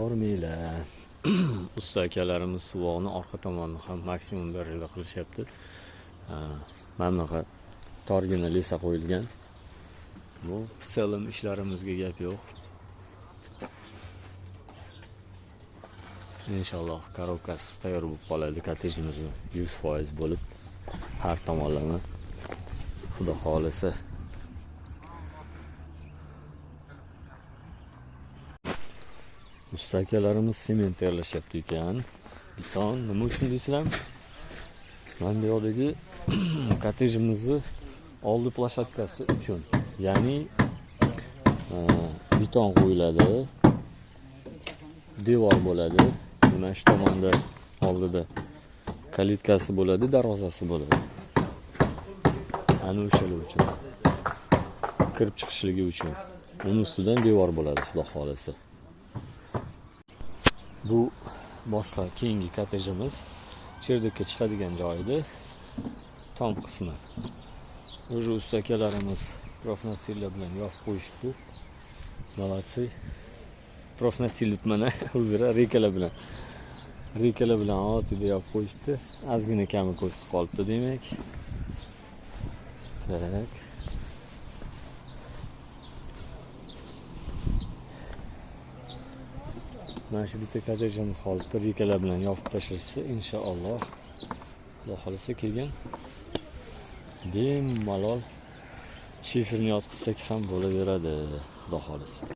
bormaylar. Usta akalarimiz suvoqni orqa tomonini ham maksimum darajada qilishyapti. Mana bunaqa torgina lesa qo'yilgan. Bu film ishlarimizga gap yo'q. Inshaalloh korobkasi tayyor bo'lib qoladi kottejimiz 100% bo'lib har tomonlama xudo xolisa. Usta akalarimiz sement tayyorlashyapti ekan. Beton nima uchun deysizlar? Mana bu yoqdagi kottejimizni oldi plashatkasi uchun. Ya'ni beton qo'yiladi. Devor bo'ladi. Mana shu tomonda oldida kalitkasi bo'ladi, darvozasi bo'ladi. Ana o'shalar uchun. Kirib chiqishligi uchun. Uning ustidan devor bo'ladi, xudo xolisa. Bu boshqa keyingi kottejimiz Cherdakka chiqadigan joyida tom qismi. O'sha usta akalarimiz profnasillar bilan yopib qo'yishdi. Молодцы. Profnasillik mana o'zira rekalar bilan otida yopib qo'yishdi. Ozgina kami ko'rsatib qolibdi demak. Tak. Mana shu bitta kottejimiz qolibdi. Rekalar bilan yopib tashlashsa, inshaalloh Xudo xolisa kelgan bemalol shiferni yotqizsak ham bo'laveradi, Xudo xolisa.